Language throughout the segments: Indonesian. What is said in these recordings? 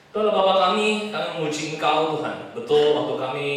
Tuhan Bapa kami memuji Engkau Tuhan. Betul waktu kami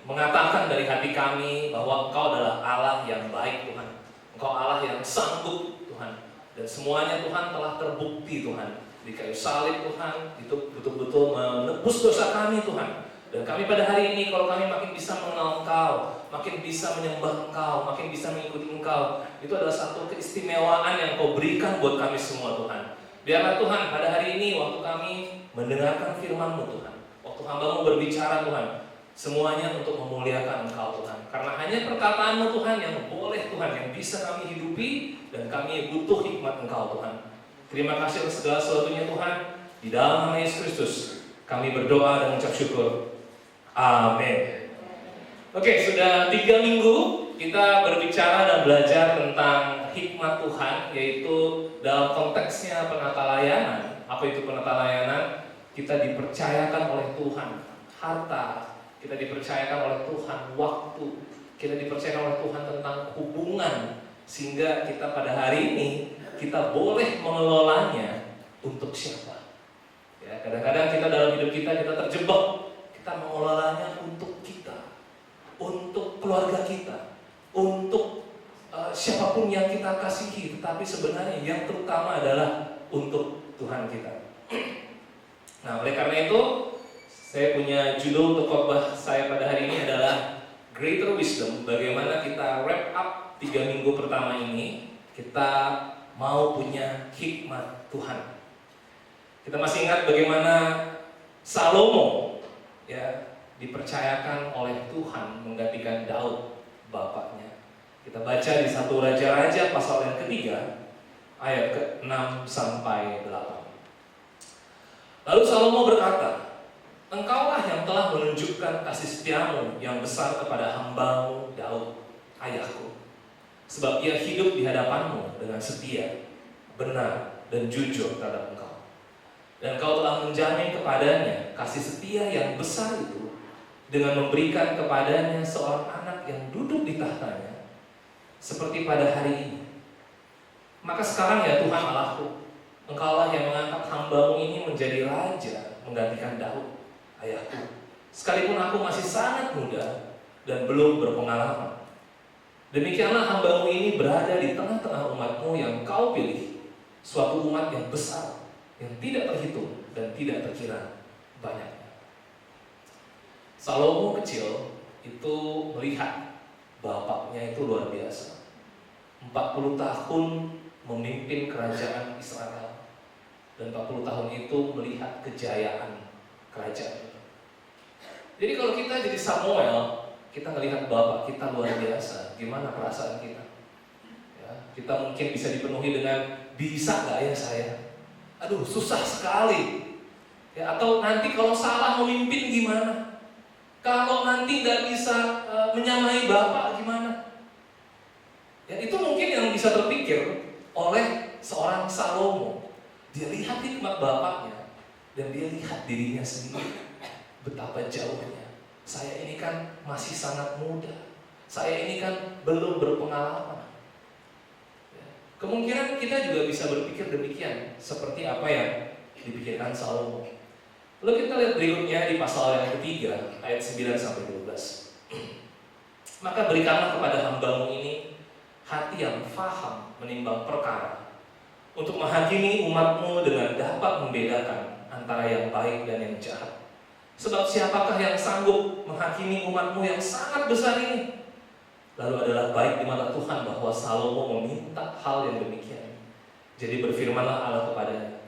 mengatakan dari hati kami bahwa Engkau adalah Allah yang baik Tuhan. Engkau Allah yang sanggup Tuhan. Dan semuanya Tuhan telah terbukti Tuhan. Di kayu salib Tuhan, itu betul-betul menebus dosa kami Tuhan. Dan kami pada hari ini kalau kami makin bisa mengenal Engkau, makin bisa menyembah Engkau, makin bisa mengikuti Engkau, itu adalah satu keistimewaan yang Kau berikan buat kami semua Tuhan. Biarlah Tuhan pada hari ini waktu kami mendengarkan firman-Mu Tuhan, waktu hamba-Mu berbicara Tuhan, semuanya untuk memuliakan Engkau Tuhan. Karena hanya perkataan-Mu Tuhan yang boleh Tuhan, yang bisa kami hidupi, dan kami butuh hikmat Engkau Tuhan. Terima kasih atas segala sesuatunya Tuhan. Di dalam nama Yesus Kristus kami berdoa dan mengucap syukur. Amin. Oke, sudah 3 minggu kita berbicara dan belajar tentang hikmat Tuhan, yaitu dalam konteksnya penata layanan. Apa itu penata layanan? Kita dipercayakan oleh Tuhan harta, kita dipercayakan oleh Tuhan waktu, kita dipercayakan oleh Tuhan tentang hubungan, sehingga kita pada hari ini kita boleh mengelolanya untuk siapa. Ya, kadang-kadang kita dalam hidup kita terjebak, kita mengelolanya untuk kita, untuk keluarga kita, untuk siapapun yang kita kasihi, tetapi sebenarnya yang terutama adalah untuk Tuhan kita. Nah, oleh karena itu saya punya judul untuk khotbah saya pada hari ini adalah Greater Wisdom. Bagaimana kita wrap up 3 minggu pertama ini, kita mau punya hikmat Tuhan. Kita masih ingat bagaimana Salomo ya dipercayakan oleh Tuhan menggantikan Daud bapaknya. Kita baca di 1 Raja-Raja pasal yang ketiga ayat ke-6 sampai 8. Lalu Salomo berkata, "Engkaulah yang telah menunjukkan kasih setiamu yang besar kepada hamba-Mu Daud, ayahku. Sebab ia hidup di hadapan-Mu dengan setia, benar, dan jujur terhadap Engkau. Dan Engkau telah menjamin kepadanya kasih setia yang besar itu dengan memberikan kepadanya seorang anak yang duduk di tahtanya, seperti pada hari ini. Maka sekarang ya Tuhan Allahku, Engkaulah yang mengangkat hamba-Mu ini menjadi raja menggantikan Daud, ayahku. Sekalipun aku masih sangat muda dan belum berpengalaman. Demikianlah hamba-Mu ini berada di tengah-tengah umat-Mu yang Kau pilih, suatu umat yang besar, yang tidak terhitung dan tidak terkira banyaknya." Salomo kecil itu melihat bapaknya itu luar biasa. 40 tahun memimpin kerajaan Israel. Dan 40 tahun itu melihat kejayaan kerajaan. Jadi kalau kita jadi Samuel, kita melihat bapak kita luar biasa, gimana perasaan kita? Ya, kita mungkin bisa dipenuhi dengan, bisa gak ya saya? Aduh, susah sekali. Ya, atau nanti kalau salah memimpin gimana? Kalau nanti gak bisa menyamai bapak gimana? Ya, itu mungkin yang bisa terpikir oleh seorang Salomo. Dia lihat hikmat bapaknya dan dia lihat dirinya sendiri. Betapa jauhnya. Saya ini kan masih sangat muda. Saya ini kan belum berpengalaman. Ya. Kemungkinan kita juga bisa berpikir demikian, seperti apa yang dipikirkan Salomo. Lalu kita lihat berikutnya di pasal yang ketiga ayat 9 sampai 12. "Maka berikanlah kepada hamba-Mu ini hati yang faham menimbang perkara, untuk menghakimi umat-Mu dengan dapat membedakan antara yang baik dan yang jahat. Sebab siapakah yang sanggup menghakimi umat-Mu yang sangat besar ini?" Lalu adalah baik di mata Tuhan bahwa Salomo meminta hal yang demikian. Jadi berfirmanlah Allah kepadanya,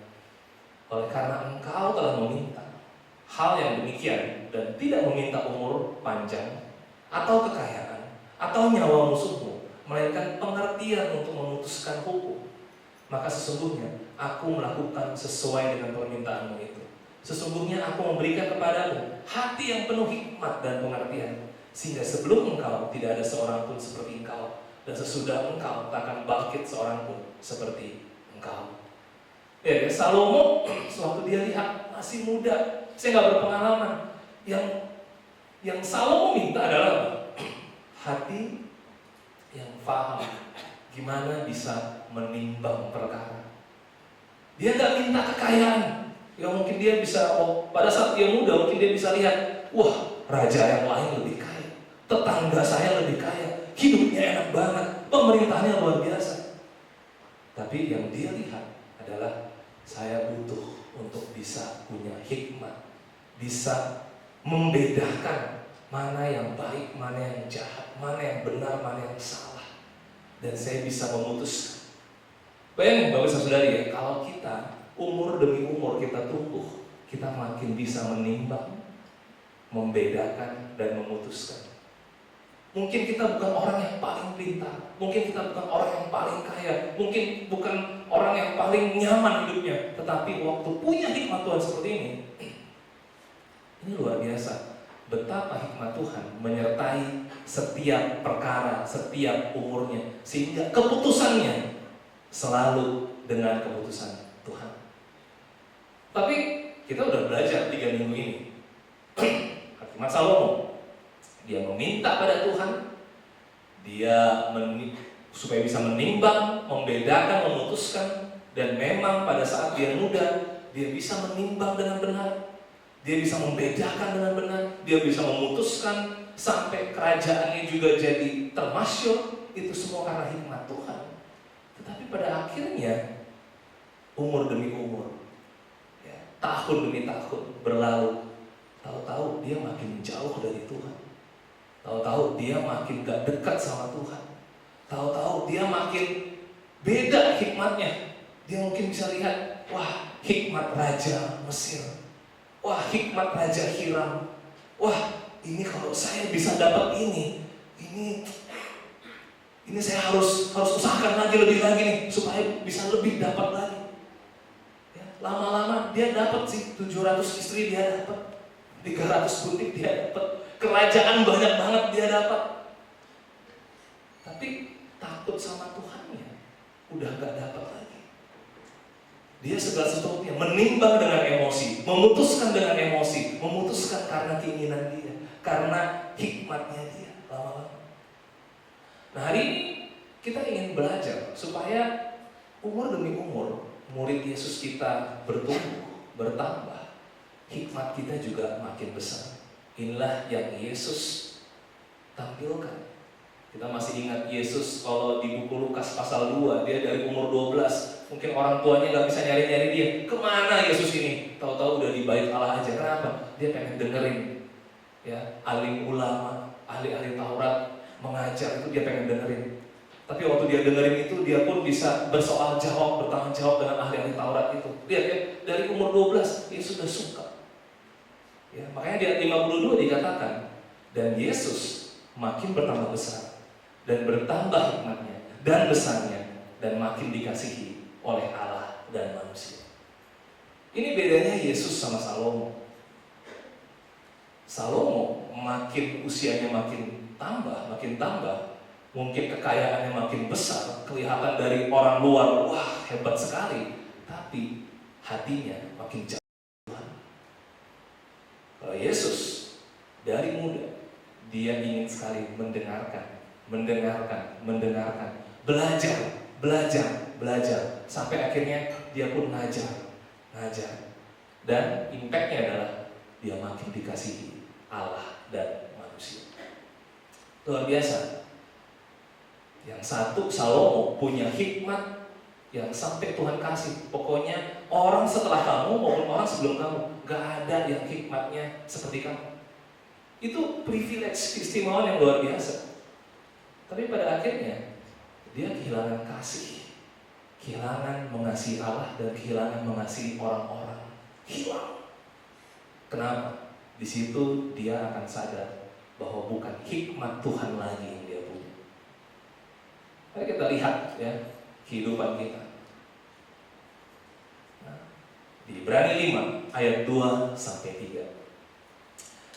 "Oleh karena engkau telah meminta hal yang demikian dan tidak meminta umur panjang atau kekayaan atau nyawa musuhmu, melainkan pengertian untuk memutuskan hukum, maka sesungguhnya aku melakukan sesuai dengan permintaanmu itu. Sesungguhnya aku memberikan kepadamu hati yang penuh hikmat dan pengertian, sehingga sebelum engkau tidak ada seorang pun seperti engkau, dan sesudah engkau tak akan bangkit seorang pun seperti engkau." Ya, Salomo sewaktu dia lihat masih muda, saya nggak berpengalaman. Yang Salomo minta adalah apa? Hati yang paham gimana bisa menimbang perkara. Dia nggak minta kekayaan. Ya mungkin dia bisa, pada saat dia muda mungkin dia bisa lihat, wah raja yang lain lebih kaya, tetangga saya lebih kaya, hidupnya enak banget, pemerintahnya luar biasa. Tapi yang dia lihat adalah, saya butuh untuk bisa punya hikmat, bisa membedakan mana yang baik, mana yang jahat, mana yang benar, mana yang salah, dan saya bisa memutuskan. Bayangin Bapak Saudari ya, kalau kita umur demi umur kita tumbuh, kita makin bisa menimbang, membedakan, dan memutuskan. Mungkin kita bukan orang yang paling pintar, mungkin kita bukan orang yang paling kaya, mungkin bukan orang yang paling nyaman hidupnya, tetapi waktu punya hikmat Tuhan seperti ini luar biasa. Betapa hikmat Tuhan menyertai setiap perkara, setiap umurnya, sehingga keputusannya selalu dengan keputusan Tuhan. Tapi kita udah belajar 3 minggu ini. Hikmat Salomo, dia meminta pada Tuhan, dia supaya bisa menimbang, membedakan, memutuskan, dan memang pada saat dia muda, dia bisa menimbang dengan benar, dia bisa membedakan dengan benar, dia bisa memutuskan, sampai kerajaannya juga jadi termasyur. Itu semua karena hikmat Tuhan. Tetapi pada akhirnya umur demi umur, ya, tahun demi tahun berlalu, tahu-tahu dia makin jauh dari Tuhan, tahu-tahu dia makin gak dekat sama Tuhan, tahu-tahu dia makin beda hikmatnya. Dia mungkin bisa lihat, wah hikmat Raja Mesir, wah hikmat Raja Hiram, wah ini kalau saya bisa dapat ini saya harus usahakan lebih lagi nih, supaya bisa lebih dapat lagi. Ya, lama-lama dia dapat sih, 700 istri dia dapat, 300 butik dia dapat, kerajaan banyak banget dia dapat. Tapi takut sama Tuhannya, udah gak dapat lagi. Dia segala sesuatunya menimbang dengan emosi, memutuskan dengan emosi, memutuskan karena keinginan dia, karena hikmatnya dia lama-lama. Nah hari ini kita ingin belajar supaya umur demi umur murid Yesus kita bertumbuh, bertambah, hikmat kita juga makin besar. Inilah yang Yesus tampilkan. Kita masih ingat Yesus kalau di buku Lukas pasal 2, dia dari umur 12, mungkin orang tuanya gak bisa nyari-nyari dia. Kemana Yesus ini? Tahu-tahu udah di bait Allah aja. Kenapa? Dia pengen dengerin, ya, alim ulama, ahli-ahli Taurat mengajar, itu dia pengen dengerin. Tapi waktu dia dengerin itu, dia pun bisa bersoal jawab, bertanggung jawab dengan ahli-ahli Taurat itu. Lihat ya, dari umur 12 dia sudah suka. Ya, makanya di ayat 52 dikatakan, dan Yesus makin bertambah besar dan bertambah hikmatnya dan besarnya, dan makin dikasihi oleh Allah dan manusia. Ini bedanya Yesus sama Salomo. Salomo makin usianya makin tambah, mungkin kekayaannya makin besar, kelihatan dari orang luar, wah hebat sekali, tapi hatinya makin jauh Tuhan. Kalau Yesus dari muda, dia ingin sekali mendengarkan, belajar, sampai akhirnya dia pun ngajar, dan impactnya adalah dia makin dikasihi Allah dan manusia. Luar biasa. Yang satu, Salomo punya hikmat yang sampai Tuhan kasih. Pokoknya orang setelah kamu maupun orang sebelum kamu, gak ada yang hikmatnya seperti kamu. Itu privilege, keistimewaan yang luar biasa. Tapi pada akhirnya dia kehilangan kasih, kehilangan mengasihi Allah, dan kehilangan mengasihi orang-orang. Hilang. Kenapa? Di situ dia akan sadar bahwa bukan hikmat Tuhan lagi yang dia punya. Mari kita lihat ya kehidupan kita. Nah, di Ibrani 5 ayat 2 sampai 3.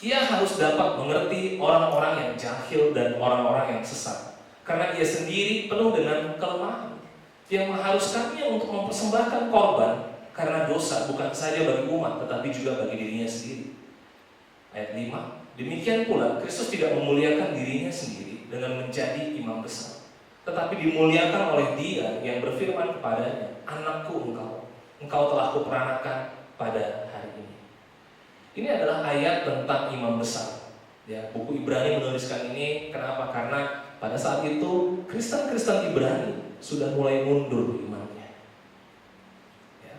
Ia harus dapat mengerti orang-orang yang jahil dan orang-orang yang sesat, karena ia sendiri penuh dengan kelemahan, yang mengharuskannya untuk mempersembahkan korban karena dosa, bukan saja bagi umat tetapi juga bagi dirinya sendiri. Ayat 5. Demikian pula Kristus tidak memuliakan dirinya sendiri dengan menjadi imam besar, tetapi dimuliakan oleh Dia yang berfirman kepadanya, Anakku engkau telah kuperanakan pada hari ini. Ini adalah ayat tentang imam besar. Ya, buku Ibrani menuliskan ini kenapa? Karena pada saat itu Kristen-Kristen Ibrani sudah mulai mundur imannya. Ya.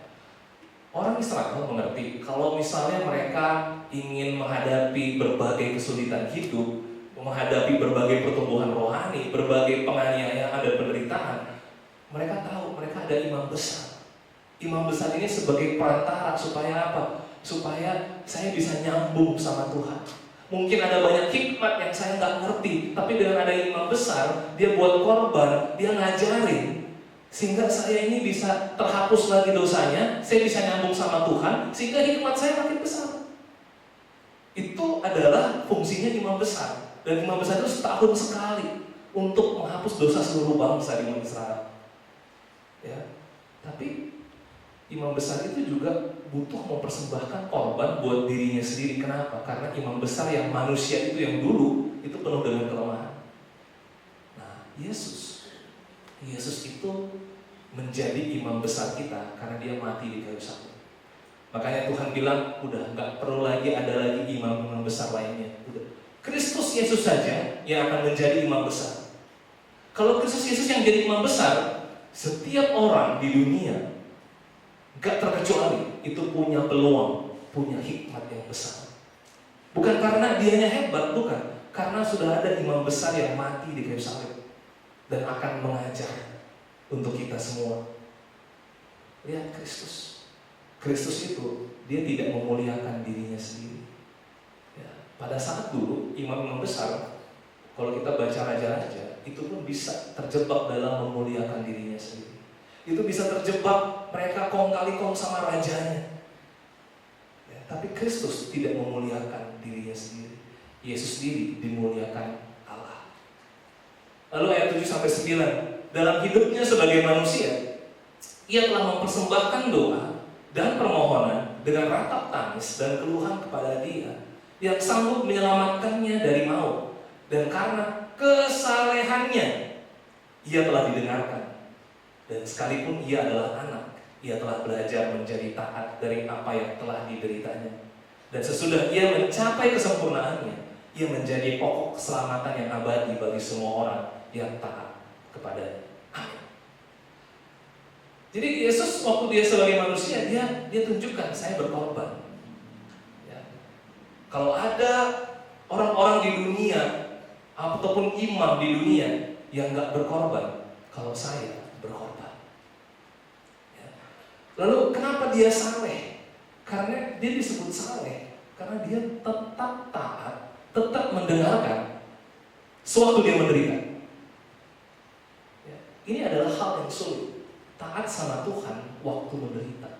Orang Israel mengerti kalau misalnya mereka ingin menghadapi berbagai kesulitan hidup, menghadapi berbagai pertumbuhan rohani, berbagai penganiayaan dan penderitaan, mereka tahu mereka ada imam besar. Imam besar ini sebagai perantara supaya apa? Supaya saya bisa nyambung sama Tuhan. Mungkin ada banyak hikmat yang saya nggak ngerti, tapi dengan ada imam besar, dia buat korban, dia ngajarin, sehingga saya ini bisa terhapus lagi dosanya, saya bisa nyambung sama Tuhan, sehingga hikmat saya makin besar. Itu adalah fungsinya imam besar. Dan imam besar itu setahun sekali untuk menghapus dosa seluruh bangsa di Israel. Ya, tapi imam besar itu juga butuh mempersembahkan korban buat dirinya sendiri. Kenapa? Karena imam besar yang manusia itu yang dulu itu penuh dengan kelemahan. Nah, Yesus itu menjadi imam besar kita karena dia mati di kayu salib. Makanya Tuhan bilang, udah nggak perlu lagi ada lagi imam-imam besar lainnya. Udah. Kristus Yesus saja yang akan menjadi imam besar. Kalau Kristus Yesus yang jadi imam besar, setiap orang di dunia gak terkecuali itu punya peluang, punya hikmat yang besar. Bukan karena dianya hebat, bukan. Karena sudah ada imam besar yang mati di kayu salib dan akan mengajar untuk kita semua. Lihat Kristus. Kristus itu dia tidak memuliakan dirinya sendiri. Ya, pada saat dulu imam-imam besar, kalau kita baca raja-raja, itu pun bisa terjebak dalam memuliakan dirinya sendiri. Itu bisa terjebak mereka kong kali kong sama rajanya. Ya, tapi Kristus tidak memuliakan dirinya sendiri. Yesus sendiri dimuliakan Allah. Lalu ayat 7-9, dalam hidupnya sebagai manusia, ia telah mempersembahkan doa dan permohonan dengan ratap tangis dan keluhan kepada Dia yang sanggup menyelamatkannya dari maut, dan karena kesalehannya ia telah didengarkan. Dan sekalipun ia adalah anak, ia telah belajar menjadi taat dari apa yang telah dideritanya. Dan sesudah ia mencapai kesempurnaannya, ia menjadi pokok keselamatan yang abadi bagi semua orang yang taat kepadanya. Amin. Jadi Yesus waktu dia sebagai manusia, dia tunjukkan saya berkorban. Ya. Kalau ada orang-orang di dunia ataupun imam di dunia yang nggak berkorban, kalau saya berkorban. Ya. Lalu kenapa dia saleh? Karena dia disebut saleh karena dia tetap taat, tetap mendengarkan sewaktu dia menderita. Ya. Ini adalah hal yang sulit. Taat sama Tuhan waktu menderita.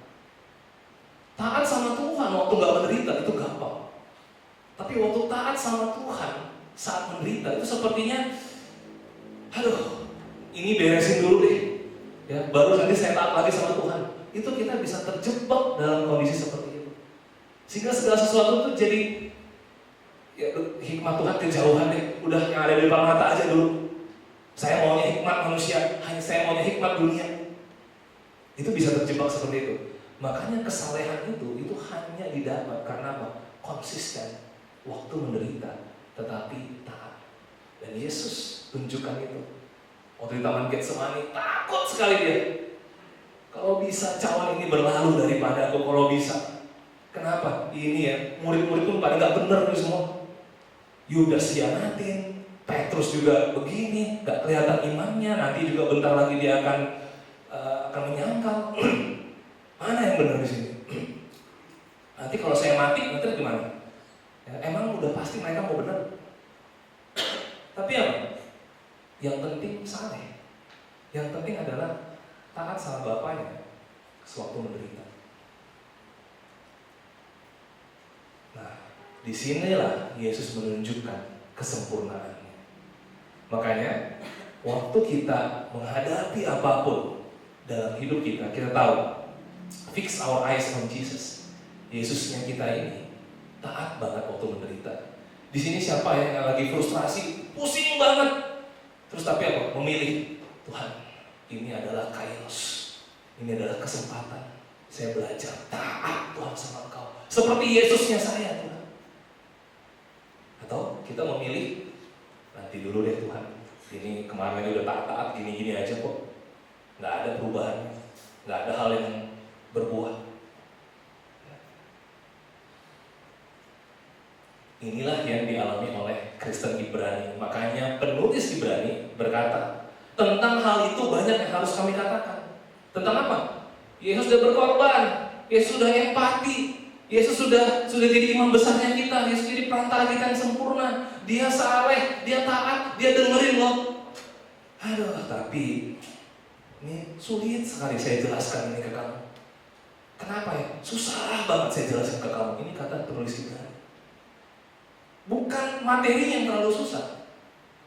Taat sama Tuhan waktu nggak menderita itu gampang. Tapi waktu taat sama Tuhan saat menderita itu sepertinya, aduh, ini beresin dulu deh. Ya, baru nanti saya taat lagi sama Tuhan. Itu kita bisa terjebak dalam kondisi seperti itu. Sehingga segala sesuatu itu jadi ya, hikmat Tuhan kejauhan deh. Udah yang ada di depan mata aja dulu. Saya maunya hikmat manusia, saya maunya hikmat dunia. Itu bisa terjebak seperti itu. Makanya kesalehan itu hanya didapat karena apa? Konsisten waktu menderita, tetapi taat. Dan Yesus tunjukkan itu. Waktu di Taman Getsemani takut sekali dia. Kalau bisa cawan ini berlalu daripada aku, kalau bisa. Kenapa? Ini ya, murid-murid pun pada nggak bener nih semua. Yudas hianatin, Petrus juga begini, nggak kelihatan imannya. Nanti juga bentar lagi dia akan menyangkal. Mana yang benar di sini? Nanti kalau saya mati, nanti gimana? Ya, emang udah pasti mereka mau benar. Tapi apa? Yang penting saleh. Yang penting adalah taat sama bapaknya sewaktu menderita. Nah, disinilah Yesus menunjukkan kesempurnaannya. Makanya, waktu kita menghadapi apapun dalam hidup kita tahu, fix our eyes on Jesus. Yesusnya kita ini taat banget waktu menderita. Di sini siapa yang lagi frustrasi, pusing banget, terus tapi apa? Memilih Tuhan. Ini adalah kairos, ini adalah kesempatan. Saya belajar taat Tuhan sama Engkau, seperti Yesusnya saya Tuhan. Atau kita memilih, nanti dulu deh Tuhan, ini kemarin udah taat-taat gini-gini aja kok, nggak ada perubahan, nggak ada hal yang berbuah. Inilah yang dialami oleh Kristen Ibrani. Makanya penulis Ibrani berkata, tentang hal itu banyak yang harus kami katakan. Tentang apa? Yesus sudah berkorban, Yesus sudah empati, Yesus sudah jadi imam besarnya kita, Yesus jadi perantara kita yang sempurna. Dia saleh, dia taat, dia dengerin loh. Aduh, tapi ini sulit sekali saya jelaskan ini ke kamu. Kenapa ya? Susah banget saya jelaskan ke kamu. Ini kata penulis Ibrani. Bukan materi yang terlalu susah.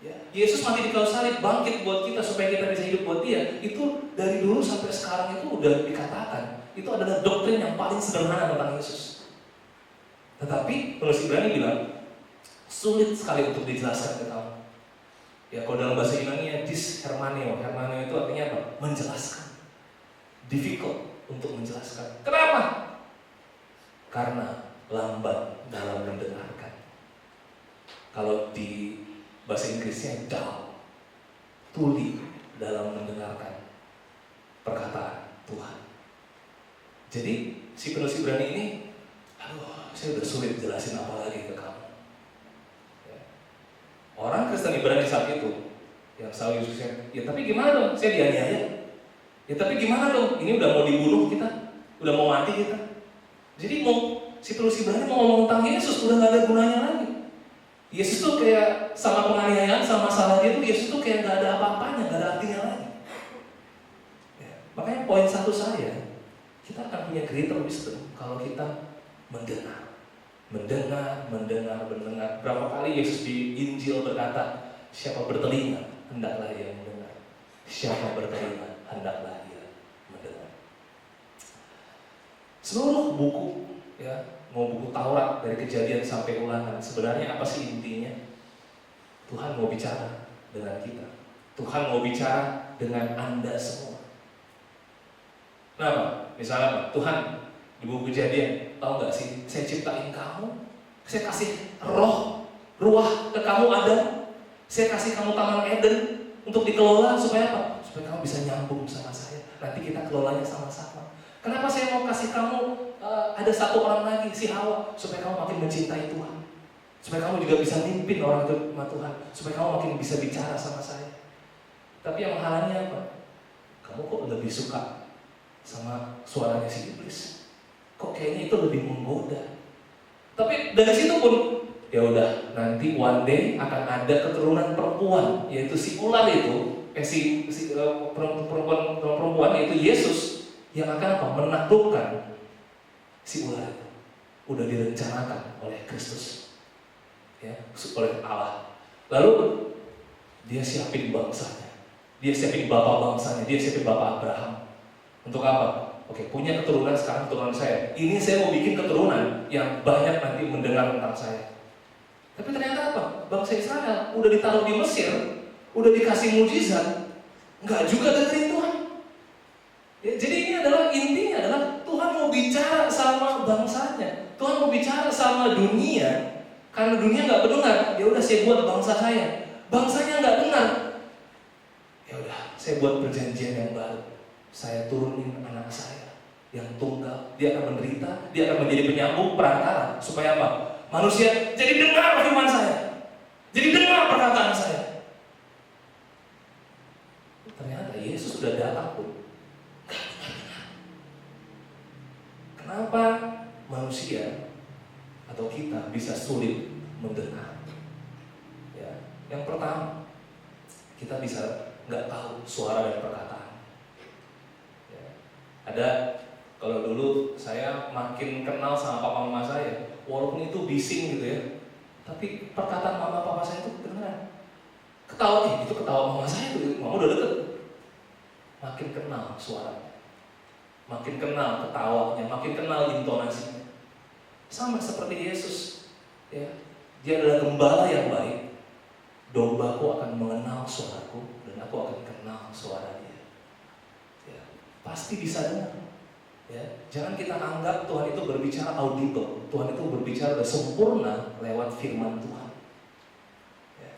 Ya, Yesus mati di kayu salib, bangkit buat kita supaya kita bisa hidup buat Dia. Itu dari dulu sampai sekarang itu udah dikatakan. Itu adalah doktrin yang paling sederhana tentang Yesus. Tetapi penulis Ibrani bilang sulit sekali untuk dijelaskan ke kamu. Ya, kalau dalam bahasa Yunani dishermaneo. Hermaneo itu artinya apa? Menjelaskan. Difficult untuk menjelaskan. Kenapa? Karena lambat dalam mendengarkan. Kalau di bahasa Inggrisnya dull, tuli dalam mendengarkan perkataan Tuhan. Jadi si penulis Ibrani ini, saya udah sulit jelasin apa lagi ke kamu. Ya. Orang Kristen Ibrani saat itu yang selalu Yesusnya, ya tapi gimana dong? Saya dianiaya. Ya tapi gimana dong? Ini udah mau dibunuh kita, udah mau mati kita. Jadi si penulis Ibrani mau ngomong tentang Yesus udah gak ada gunanya lagi. Yesus tuh kayak sama penganiayaan, sama masalah dia tuh Yesus tuh kayak gak ada apa-apanya, gak ada artinya lagi. Ya, makanya poin satu saya, kita akan punya greater wisdom kalau kita mendengar. Berapa kali Yesus di Injil berkata, siapa bertelinga, hendaklah ia mendengar. Siapa bertelinga, hendaklah ia mendengar. Seluruh buku, ya, mau buku Taurat dari Kejadian sampai Ulangan, sebenarnya apa sih intinya? Tuhan mau bicara dengan kita. Tuhan mau bicara dengan Anda semua. Kenapa? Misalnya apa? Tuhan di buku Kejadian, tahu nggak sih? Saya ciptain kamu, saya kasih ruah ke kamu Adam, saya kasih kamu Taman Eden untuk dikelola supaya apa? Supaya kamu bisa nyambung sama saya. Nanti kita kelolanya sama-sama. Kenapa saya mau kasih kamu ada satu orang lagi, si Hawa, supaya kamu makin mencintai Tuhan, supaya kamu juga bisa mimpin orang itu sama Tuhan, supaya kamu makin bisa bicara sama saya. Tapi yang menghalangi apa? Kamu kok lebih suka sama suaranya si iblis? Kok kayaknya itu lebih menggoda? Tapi dari situ pun, ya udah, nanti one day akan ada keturunan perempuan, yaitu si ular itu, perempuan yaitu Yesus, yang akan apa? Menaklukkan si ular itu. Udah direncanakan oleh Kristus, ya, oleh Allah. Lalu dia siapin bangsanya, dia siapin bapak bangsanya, dia siapin bapak Abraham. Untuk apa? Oke, punya keturunan, sekarang keturunan saya. Ini saya mau bikin keturunan yang banyak nanti mendengar tentang saya. Tapi ternyata apa? Bangsa Israel udah ditaruh di Mesir, udah dikasih mujizat, nggak juga dengerin Tuhan. Ya, jadi ini adalah intinya adalah Tuhan mau bicara sama bangsanya, Tuhan mau bicara sama dunia, karena dunia nggak mendengar. Ya udah, saya buat bangsa saya, bangsanya nggak dengar. Ya udah, saya buat perjanjian yang baru. Saya turunin anak saya yang tunggal, dia akan menderita, dia akan menjadi penyambung perantara supaya apa? Manusia jadi dengar firman saya, jadi dengar perkataan saya. Ternyata Yesus sudah datang pun. Kenapa manusia atau kita bisa sulit mendengar? Ya, yang pertama, kita bisa nggak tahu suara dan perkataan. Ya, ada, kalau dulu saya makin kenal sama papa mama saya, walaupun itu bising gitu ya, tapi perkataan mama papa saya itu kedengeran. Ketawa, itu ketawa mama saya tuh, mama udah deket. Makin kenal suaranya, makin kenal ketawanya, makin kenal intonasinya. Sama seperti Yesus, ya, dia adalah gembala yang baik. Dombaku akan mengenal suaraku dan aku akan kenal suara dia. Ya, pasti bisa dengar. Ya, jangan kita anggap Tuhan itu berbicara auditor. Tuhan itu berbicara sudah sempurna lewat firman Tuhan. Ya.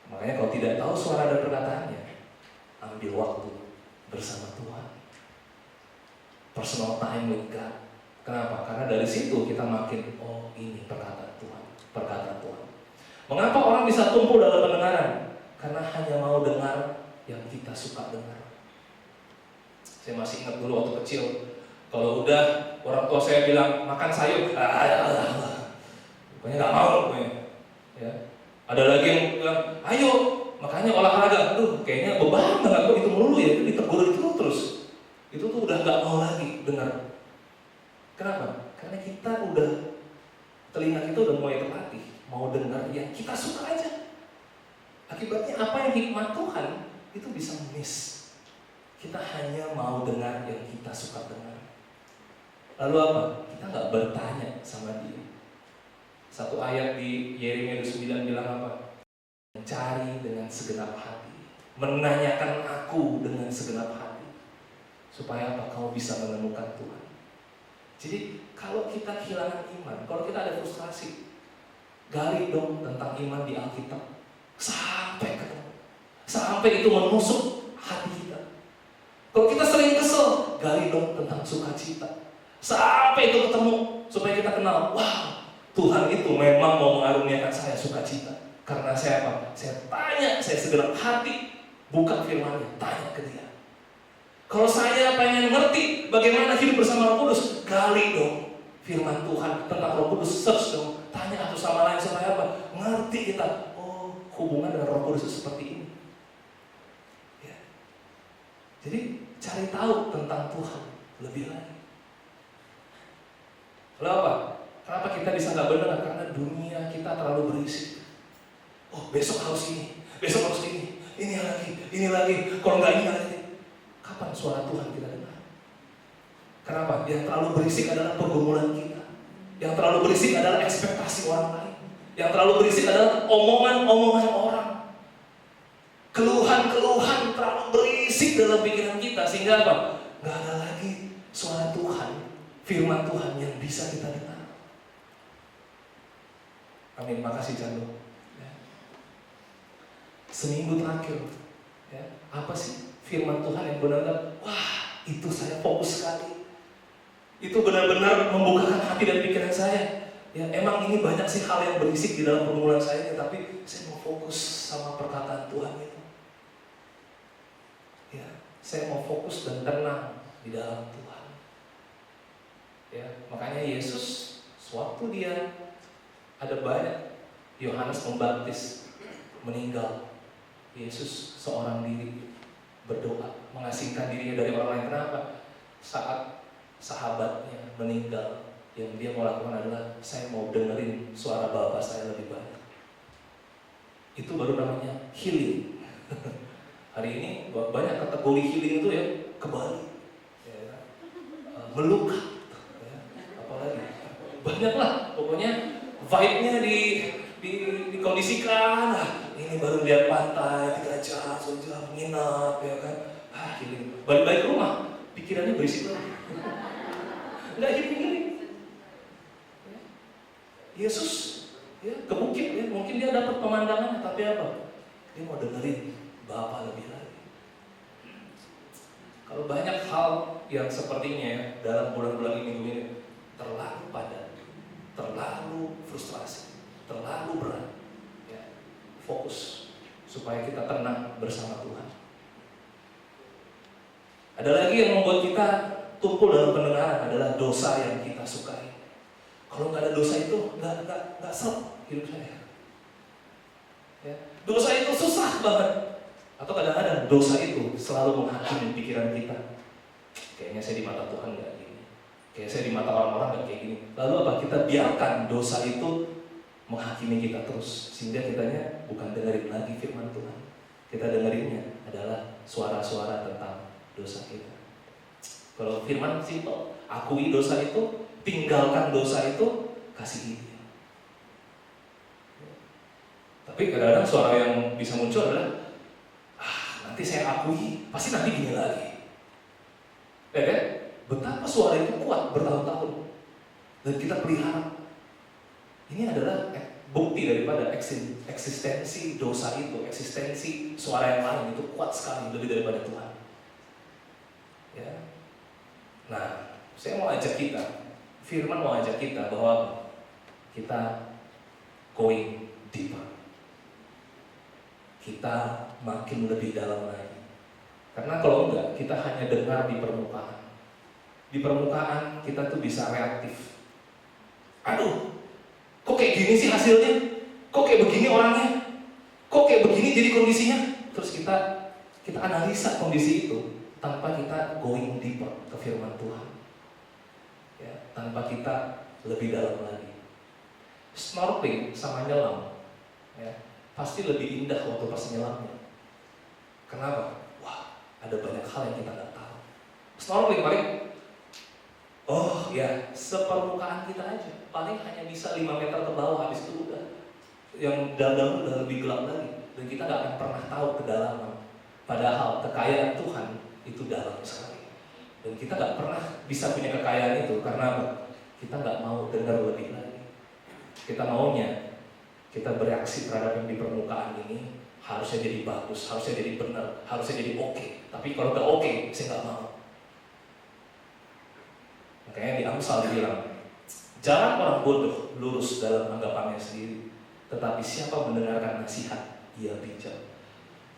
Makanya kalau tidak tahu suara dan perkataannya, ambil waktu bersama Tuhan. Personal time with God. Kenapa? Karena dari situ kita makin, oh ini perkataan Tuhan, perkataan Tuhan. Mengapa orang bisa tumbuh dalam pendengaran? Karena hanya mau dengar yang kita suka dengar. Saya masih ingat dulu waktu kecil, kalau udah orang tua saya bilang makan sayur, pokoknya nggak mau, pokoknya. Ya. Ada lagi yang bilang, ayo, makanya olahraga. Aduh, kayaknya beban banget kok itu melulu ya, itu ditegur itu terus. Itu tuh udah nggak mau lagi dengar. Kenapa? Karena kita udah, telinga kita udah mulai terlatih, mau dengar yang kita suka aja. Akibatnya apa yang hikmat Tuhan itu bisa miss. Kita hanya mau dengar yang kita suka dengar. Lalu apa? Kita nggak bertanya sama dia. Satu ayat di Yeremia 29 bilang apa? Mencari dengan segenap hati, menanyakan aku dengan segenap hati, supaya apa? Kau bisa menemukan Tuhan. Jadi kalau kita kehilangan iman, kalau kita ada frustrasi, gali dong tentang iman di Alkitab sampai ketemu, sampai itu menusuk hati kita. Kalau kita sering kesel, gali dong tentang sukacita. Sampai itu ketemu, supaya kita kenal, wow, Tuhan itu memang mau mengaruniakan saya sukacita. Karena saya apa? Saya tanya, saya segenap hati, buka firman-Nya, tanya ke dia. Kalau saya pengen ngerti bagaimana hidup bersama Roh Kudus, gali dong firman Tuhan tentang Roh Kudus, search dong, tanya satu sama lain supaya apa? Ngerti kita, oh hubungan dengan Roh Kudus itu seperti ini. Jadi cari tahu tentang Tuhan lebih lagi. Lalu apa? Kenapa kita bisa nggak benar? Karena dunia kita terlalu berisi. Oh besok harus ini, besok harus ini lagi. Kalau nggak ini lagi. Kapan suara Tuhan kita dengar? Kenapa? Yang terlalu berisik adalah pergumulan kita. Yang terlalu berisik adalah ekspektasi orang lain. Yang terlalu berisik adalah omongan-omongan orang. Keluhan-keluhan terlalu berisik dalam pikiran kita, sehingga apa? Gak ada lagi suara Tuhan, firman Tuhan yang bisa kita dengar. Amin, makasih Cando. Ya. Seminggu terakhir, ya, apa sih firman Tuhan yang benar-benar, wah itu saya fokus sekali. Itu benar-benar membukakan hati dan pikiran saya. Ya, emang ini banyak sih hal yang berisik di dalam pergumulan saya, tapi saya mau fokus sama perkataan Tuhan itu. Ya, saya mau fokus dan tenang di dalam Tuhan. Ya, makanya Yesus sewaktu dia ada banyak Yohanes Pembaptis meninggal, Yesus seorang diri berdoa mengasingkan dirinya dari orang lain. Kenapa? Saat sahabatnya meninggal, yang dia mau lakukan adalah saya mau dengerin suara Bapa saya lebih banyak. Itu baru namanya healing. Hari ini banyak kategori healing itu ya, kembali, ya, melukat, ya, apalagi banyaklah. Pokoknya vibe-nya dikondisikan. Ini baru lihat pantai 3 jam, sejam nginap, ya kan? Healing. Balik-balik ke rumah, pikirannya berisik lagi. Enggak healing. Yesus, ya, ke bukit, ya, mungkin dia dapat pemandangan, tapi apa? Dia mau dengerin Bapa lebih lagi. Kalau banyak hal yang sepertinya ya, dalam bulan-bulan minggu ini terlalu padat, terlalu frustrasi, terlalu berat, ya, fokus supaya kita tenang bersama Tuhan. Ada lagi yang membuat kita tumpul dalam pendengaran adalah dosa yang kita sukai. Kalau nggak ada dosa itu nggak serp hidup saya. Ya, dosa itu susah banget. Atau kadang-kadang dosa itu selalu menghakimi pikiran kita. Kayaknya saya di mata Tuhan nggak gini. Kayaknya saya di mata orang-orang nggak kayak gini. Lalu apa? Kita biarkan dosa itu menghakimi kita terus, sehingga kitanya bukan dengerin lagi firman Tuhan. Kita dengerinnya adalah suara-suara tentang dosa kita. Kalau firman simpel, akui dosa itu, tinggalkan dosa itu, kasih dia. Tapi kadang-kadang suara yang bisa muncul adalah, nanti saya akui, pasti nanti gini lagi. Ya kan? betapa suara itu kuat bertahun-tahun. Dan kita pelihara. Ini adalah bukti daripada eksistensi dosa itu, eksistensi suara yang lain itu kuat sekali, lebih daripada Tuhan. Ya. Nah, saya mau ajak kita, firman mau ajak kita bahwa kita going deeper. Kita makin lebih dalam lagi. Karena kalau enggak, kita hanya dengar di permukaan. Di permukaan kita tuh bisa reaktif. Aduh, kok kayak gini sih hasilnya? Kok kayak begini orangnya? Kok kayak begini jadi kondisinya? Terus kita analisa kondisi itu tanpa kita going deeper ke firman Tuhan. Ya, tanpa kita lebih dalam lagi. Snorkeling sama nyelam, ya, pasti lebih indah waktu pas nyelamnya. Kenapa? Wah, ada banyak hal yang kita nggak tahu. Snorkeling paling, oh ya, sepermukaan kita aja. Paling hanya bisa 5 meter ke bawah, habis itu udah. Yang dalam udah lebih gelap lagi. Dan kita nggak akan pernah tahu kedalaman. Padahal kekayaan Tuhan itu dalam sekali. Dan kita nggak pernah bisa punya kekayaan itu karena apa? Kita nggak mau dengar lebih lagi. Kita maunya kita bereaksi terhadap yang di permukaan ini harusnya jadi bagus, harusnya jadi benar, harusnya jadi oke. Tapi kalau nggak oke, saya nggak mau. Makanya di Amsal dibilang, jalan orang bodoh lurus dalam anggapannya sendiri, tetapi siapa mendengarkan nasihat, ia bijak.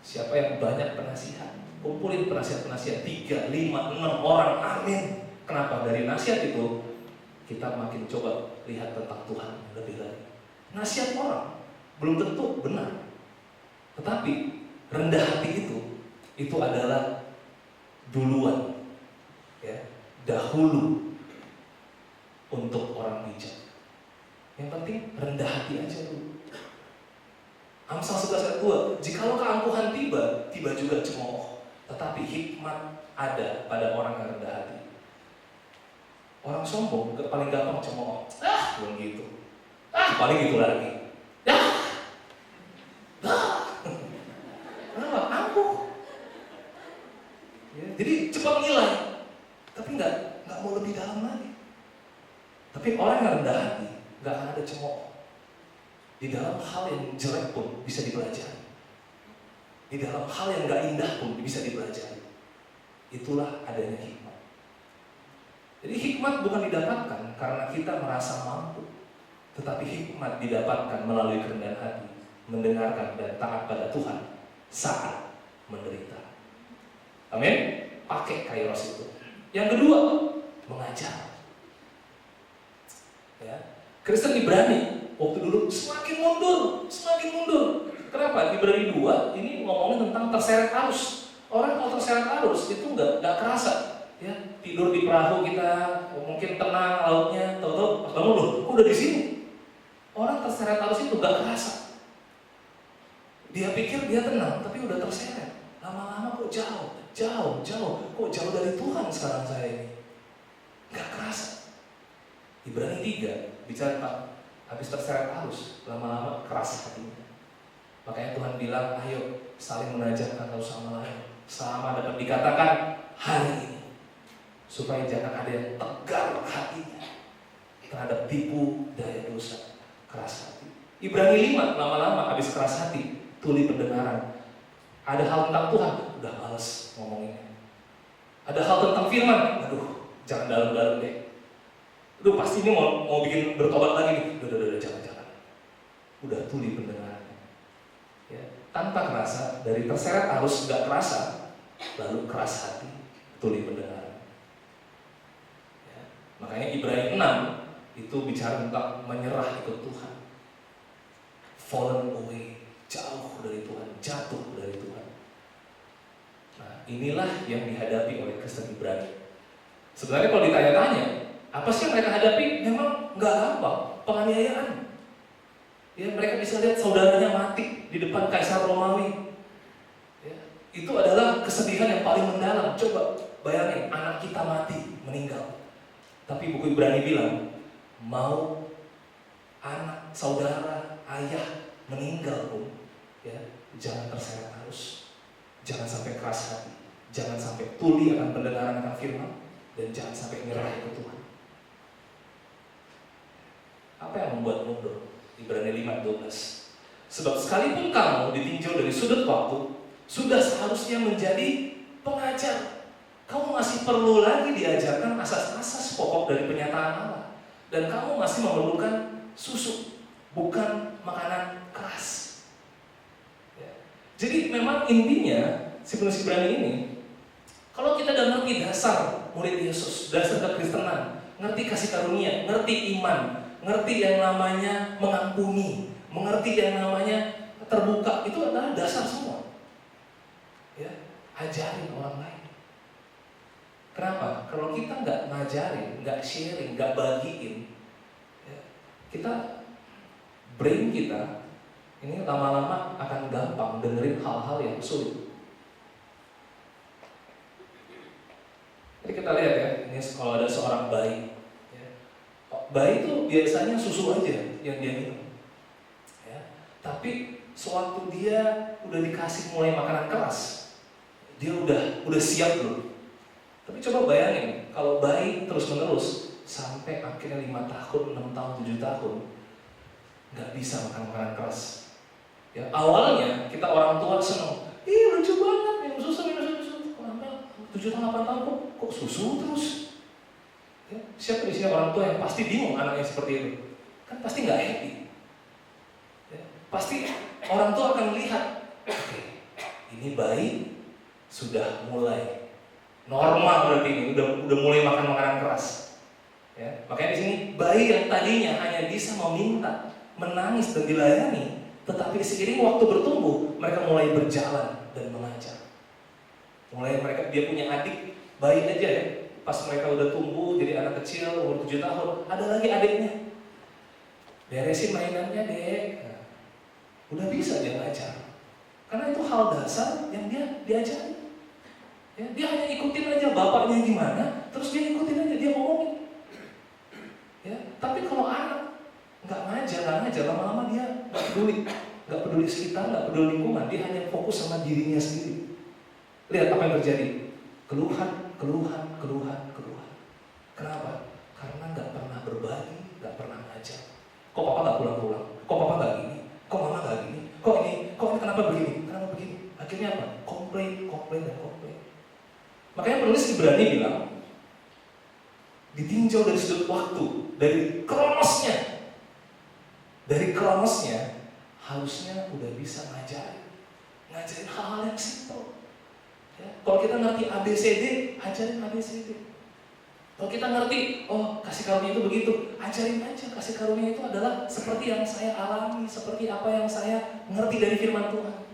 Siapa yang banyak penasihat, kumpulin penasihat-penasihat 3, 5, 6 orang, amin. Kenapa? Dari nasihat itu kita makin coba lihat tentang Tuhan lebih lagi. Nasihat orang belum tentu benar, tetapi rendah hati itu adalah duluan, ya, dahulu untuk orang bijak. Yang penting rendah hati aja dulu. Amsal 11 ayat 2, jikalau keangkuhan tiba juga cemooh, tetapi hikmat ada pada orang yang rendah hati. Orang sombong paling gampang cemooh. Belum gitu. Paling gitu lagi. Kenapa? Angkuh. Ya, jadi cepat nilai, tapi nggak mau lebih dalam lagi. Tapi orang yang rendah hati nggak akan ada cemooh. Di dalam hal yang jelek pun bisa dipelajari. Di dalam hal yang nggak indah pun bisa dipelajari. Itulah adanya hikmat. Jadi hikmat bukan didapatkan karena kita merasa mampu, tetapi hikmat didapatkan melalui kerendahan hati, mendengarkan dan taat pada Tuhan saat menderita. Amin. Pakai kairos itu. Yang kedua, mengajar. Ya, Kristen Ibrani waktu dulu semakin mundur. Kenapa? Ibrani 2 ini ngomongin tentang terseret arus. Orang kalau terseret arus itu nggak kerasa. Ya, tidur di perahu kita, mungkin tenang lautnya, tahu-tahu pas bangun loh, kok udah di sini. Orang terseret arus itu gak kerasa. Dia pikir dia tenang, tapi udah terseret. Lama-lama kok jauh, kok jauh dari Tuhan sekarang saya ini. Gak kerasa. Ibrani 3 bicara tentang habis terseret arus, lama-lama keras hatinya. Makanya Tuhan bilang, ayo saling menajarkan satu sama lain, sama dapat dikatakan hari ini. Supaya jangan ada yang tegar hatinya terhadap tipu daya dosa, keras hati. Ibrani 5 lama-lama habis keras hati, tuli pendengaran. Ada hal tentang Tuhan, udah males ngomonginnya. Ada hal tentang firman, aduh jangan dalam-dalam deh. Aduh pasti ini mau bikin bertobat lagi nih. Udah jangan. Udah tuli pendengarannya. Ya, tanpa kerasa, dari terseret arus gak kerasa, lalu keras hati, tuli pendengaran. Makanya Ibrani 6 itu bicara tentang menyerah ikut Tuhan. Fallen away, jauh dari Tuhan, jatuh dari Tuhan. Nah, inilah yang dihadapi oleh Kristen Ibrani. Sebenarnya kalau ditanya-tanya, apa sih yang mereka hadapi? Memang nggak gampang, penganiayaan. Ya, mereka bisa lihat saudaranya mati di depan Kaisar Romawi. Ya, itu adalah kesedihan yang paling mendalam. Coba bayangin, anak kita mati, meninggal. Tapi buku Ibrani bilang, mau anak, saudara, ayah meninggal pun, ya, jangan terseret arus, jangan sampai keras hati, jangan sampai tuli akan pendengaran akan firman, dan jangan sampai nyerah ke Tuhan. Apa yang membuat mundur? Ibrani 5:12. Sebab sekalipun kamu ditinjau dari sudut waktu, sudah seharusnya menjadi pengajar. Kamu masih perlu lagi diajarkan asas-asas pokok dari penyataan Allah. Dan kamu masih memerlukan susu, bukan makanan keras. Ya. Jadi memang intinya si penulis Ibrani ini, kalau kita udah ngerti dasar murid Yesus, dasar kekristenan, ngerti kasih karunia, ngerti iman, ngerti yang namanya mengampuni, mengerti yang namanya terbuka, itu adalah dasar semua. Ya, ajarin orang lain. Kenapa? Kalau kita nggak ngajarin, nggak sharing, nggak bagiin, ya, kita brain kita ini lama-lama akan gampang dengerin hal-hal yang sulit. Jadi kita lihat ya, ini kalau ada seorang bayi, ya, bayi itu biasanya susu aja yang dia minum. Tapi sewaktu dia udah dikasih mulai makanan keras, dia udah siap belum? Tapi coba bayangin, kalau bayi terus-menerus sampai akhirnya 5 tahun, 6 tahun, 7 tahun nggak bisa makan makanan keras. Ya, awalnya kita orang tua seneng, lucu banget minum susu. Sampai 7 tahun, 8 tahun kok susu terus? Ya, siapa di sini orang tua yang pasti bingung anaknya seperti itu? Kan pasti nggak happy. Pasti orang tua akan melihat, oke, ini bayi sudah mulai normal berarti ini, udah mulai makan makanan keras. Ya, makanya di sini bayi yang tadinya hanya bisa meminta, menangis dan dilayani, tetapi seiring waktu bertumbuh, mereka mulai berjalan dan mengajar. Mulai dia punya adik, bayi aja ya, pas mereka udah tumbuh jadi anak kecil umur 7 tahun, ada lagi adiknya. Beresin mainannya, Dek. Udah bisa dia ngajar, karena itu hal dasar yang dia diajari. Ya, dia hanya ikutin aja bapaknya gimana, terus dia ikutin aja, dia ngomongin. Ya, tapi kalau anak nggak ngajar, lama-lama dia nggak peduli sekitar, nggak peduli lingkungan, dia hanya fokus sama dirinya sendiri. Lihat apa yang terjadi, keluhan. Kenapa? Karena nggak pernah berbagi, nggak pernah ngajar. Kok papa nggak pulang-pulang? Kok papa nggak gini? Kok mama nggak gini? Kok ini kenapa begini? Akhirnya apa? Komplain. Makanya penulis Ibrani bilang, ditinjau dari sudut waktu, dari kronosnya, harusnya udah bisa ngajarin hal-hal yang simpel. Ya, kalau kita ngerti ABCD, ajarin ABCD. Kalau kita ngerti, kasih karunia itu begitu, ajarin aja. Kasih karunia itu adalah seperti yang saya alami, seperti apa yang saya ngerti dari firman Tuhan.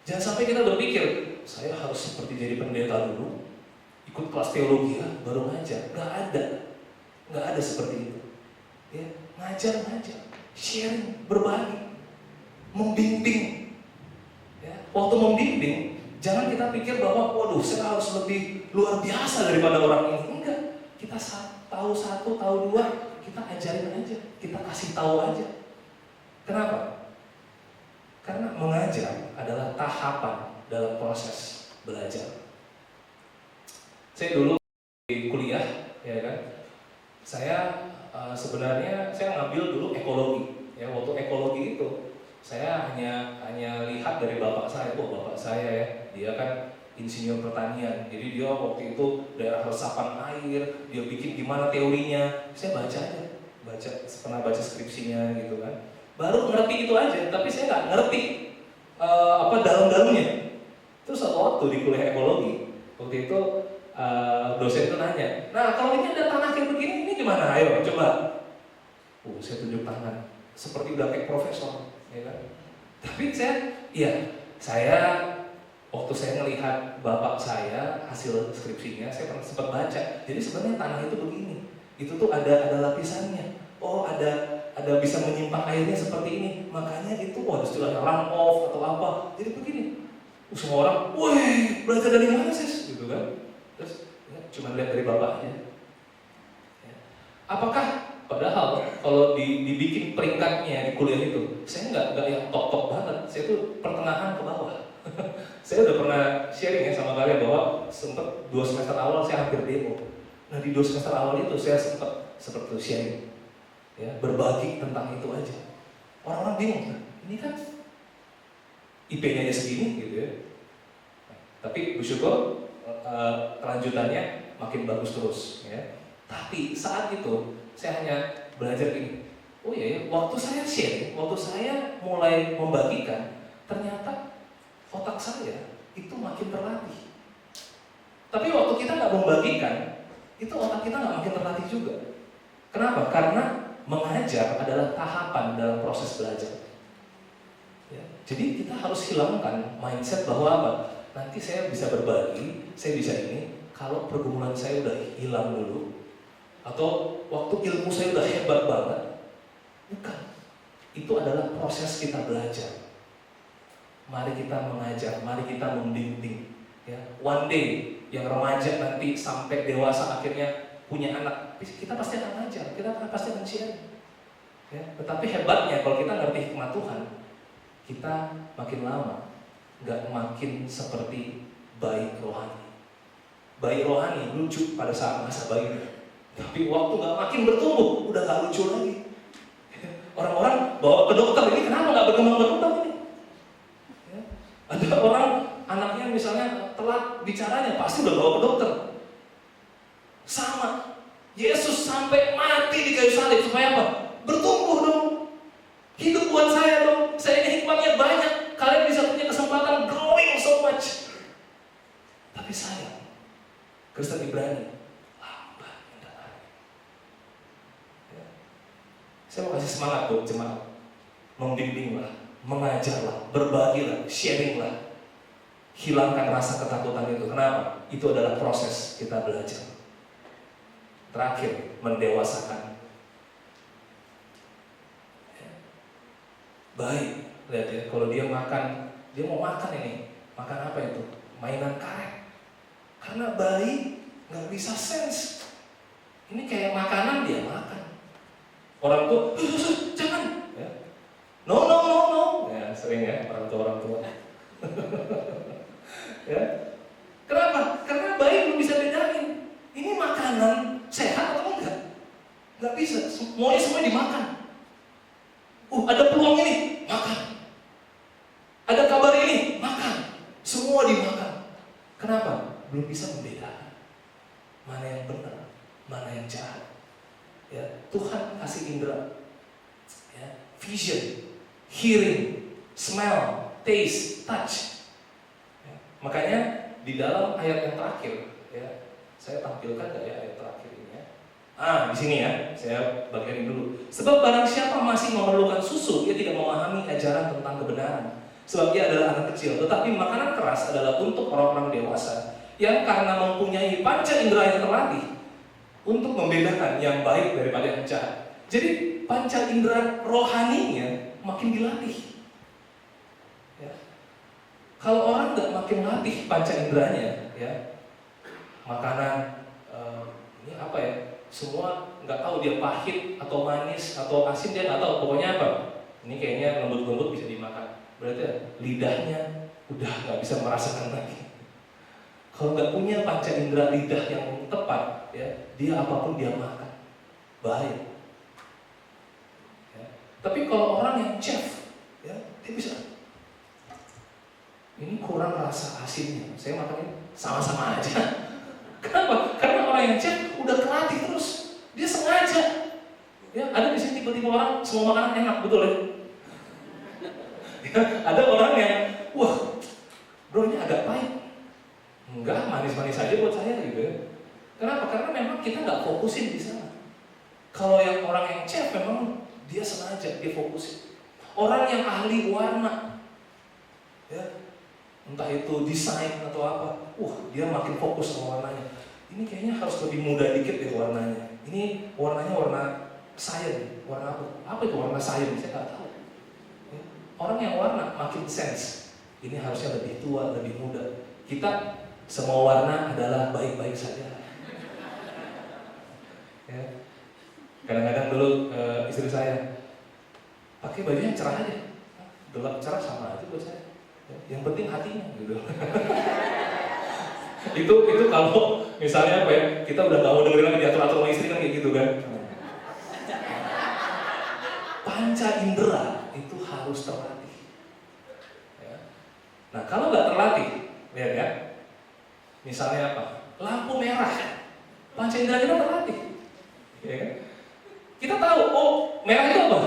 Jangan sampai kita berpikir, saya harus seperti jadi pendeta dulu, ikut kelas teologi baru ngajar. Nggak ada seperti itu. Ya, ngajar, sharing, berbagi, membimbing. Ya, waktu membimbing, jangan kita pikir bahwa, waduh, saya harus lebih luar biasa daripada orang ini. Enggak. Kita tahu 1, tahu 2, kita ajarin aja, kita kasih tahu aja. Kenapa? Karena mengajar adalah tahapan dalam proses belajar. Saya dulu di kuliah, ya kan, saya sebenarnya saya ngambil dulu ekologi. Ya, waktu ekologi itu saya hanya lihat dari bapak saya. Bapak saya ya, dia kan insinyur pertanian, jadi dia waktu itu daerah resapan air, dia bikin gimana teorinya, saya pernah baca skripsinya gitu kan, baru ngerti itu aja, tapi saya nggak ngerti dalam-dalamnya. Terus satu waktu di kuliah ekologi, waktu itu dosen itu nanya, nah kalau ini ada tanah kayak begini, ini gimana? Ayo coba. Saya tunjuk tangan, seperti udah kayak profesor, ya kan? Tapi saya waktu saya melihat bapak saya hasil skripsinya, saya pernah sempat baca. Jadi sebenarnya tanah itu begini, itu tuh ada lapisannya. Ada bisa menyimpan airnya seperti ini. Makanya itu istilahnya runoff atau apa. Jadi begini. Semua orang, wih, belajar dari mana sih? Gitu kan? Terus cuma lihat dari bapaknya. Ya. Apakah padahal kalau dibikin peringkatnya di kuliah itu, saya nggak yang top banget. Saya tuh pertengahan ke bawah. Saya udah pernah sharing ya sama kalian bahwa sempat 2 semester awal saya hampir demo. Nah di 2 semester awal itu saya sempat seperti itu sharing, ya, berbagi tentang itu aja. Orang-orang bingung, ini kan IP-nya aja segini gitu ya. Tapi bersyukur kelanjutannya makin bagus terus ya. Tapi saat itu saya hanya belajar gini, oh iya ya, waktu saya sharing, waktu saya mulai membagikan, ternyata otak saya itu makin terlatih. Tapi waktu kita nggak membagikan, itu otak kita nggak makin terlatih juga. Kenapa? Karena mengajar adalah tahapan dalam proses belajar. Ya, jadi kita harus hilangkan mindset bahwa apa? Nanti saya bisa berbagi, saya bisa ini, kalau pergumulan saya udah hilang dulu, atau waktu ilmu saya udah hebat banget. Bukan. Itu adalah proses kita belajar. Mari kita mengajar, mari kita membimbing. Ya, one day yang remaja nanti sampai dewasa akhirnya punya anak, kita pasti akan ngajar, kita pasti akan share. Ya, tetapi hebatnya kalau kita ngerti hikmat Tuhan, kita makin lama nggak makin seperti bayi rohani. Bayi rohani lucu pada saat masa bayi, tapi waktu nggak makin bertumbuh udah nggak lucu lagi. Orang-orang bawa ke dokter, ini kenapa nggak berkembang ini? Ya. Ada orang anaknya misalnya telat bicaranya, pasti udah bawa ke dokter. Sama, Yesus sampai mati di kayu salib supaya apa? Bertumbuh dong. Hidup buat saya dong. Saya ini hikmatnya banyak. Kalian bisa punya kesempatan growing so much. Tapi sayang, Kristen Ibrani lambat mendengar. Ya. Saya mau kasih semangat buat jemaat. Membimbinglah, mengajarlah, berbagilah, sharinglah. Hilangkan rasa ketakutan itu. Kenapa? Itu adalah proses kita belajar. Terakhir, mendewasakan. Baik, lihat ya, kalau dia makan, dia mau makan ini, makan apa itu? Mainan karet. Karena bayi nggak bisa sense. Ini kayak makanan dia makan. Orang tua, jangan. Ya. No. Ya, sering ya orang tua. Ya. Kenapa? Karena bayi belum bisa bedain. Ini makanan sehat atau enggak? Nggak bisa. Semuanya semua dimakan. Ada peluang ini, makan. Ada kabar ini, makan. Semua dimakan. Kenapa? Belum bisa membedakan mana yang benar, mana yang jahat. Ya, Tuhan kasih indera, ya, vision, hearing, smell, taste, touch. Ya, makanya di dalam ayat yang terakhir, ya, saya tampilkan nggak ya ayat terakhir ini ya? Di sini ya, saya bagian dulu. Sebab barang siapa masih memerlukan susu, dia tidak memahami ajaran tentang kebenaran. Sebab dia adalah anak kecil. Tetapi makanan keras adalah untuk orang-orang dewasa yang karena mempunyai panca indera yang terlatih untuk membedakan yang baik daripada yang jahat. Jadi panca indera rohaninya makin dilatih. Ya. Kalau orang nggak makin latih panca inderanya, ya, makanan ini apa ya? Semua nggak tahu dia pahit atau manis atau asin, dia nggak tahu. Pokoknya apa? Ini kayaknya lembut-lembut bisa dimakan. Berarti lidahnya udah nggak bisa merasakan lagi. Kalau nggak punya panca indera lidah yang tepat, ya, dia apapun dia makan, bahaya. Ya. Tapi kalau orang yang chef, ya, dia bisa. Ini kurang rasa asinnya, saya makannya sama-sama aja. Kenapa? Karena orang yang chef udah terlatih terus, dia sengaja. Ya, ada di sini tipe-tipe orang semua makanan enak, betul ya? Ya, ada orang yang, wah, bro ini agak pahit. Enggak, manis-manis aja buat saya gitu ya. Kenapa? Karena memang kita nggak fokusin di sana. Kalau yang orang yang chef memang dia sengaja, dia fokusin. Orang yang ahli warna, ya, entah itu desain atau apa, dia makin fokus sama warnanya. Ini kayaknya harus lebih mudah dikit deh warnanya. Ini warnanya warna cyan, warna apa? Apa itu warna cyan? Saya nggak tahu. Ya. Orang yang warna makin sense. Ini harusnya lebih tua, lebih muda. Kita semua warna adalah baik-baik saja. Ya. Kadang-kadang dulu istri saya pakai baju yang cerah aja, gelap cerah sama aja buat saya. Yang penting hatinya gitu. itu kalau Misalnya apa ya, kita udah gak mau dengerin lagi diatur-atur sama istri kan kayak gitu kan. Panca indera itu harus terlatih. Ya. Nah kalau nggak terlatih, lihat ya, misalnya apa? Lampu merah, panca indera kita terlatih. Ya kan? Kita tahu, oh merah itu apa?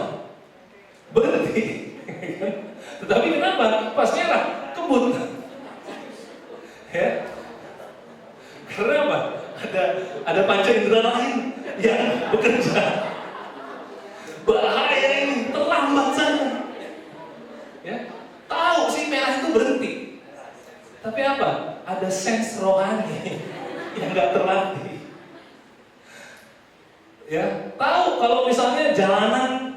Berhenti. Tetapi kenapa? Pas merah, kebut. Ya. Karena apa? Ada panca indera lain yang bekerja. Bahaya ini, terlambat saja. Ya, tahu sih merah itu berhenti. Tapi apa? Ada sense rohani yang nggak terlatih. Ya, tahu kalau misalnya jalanan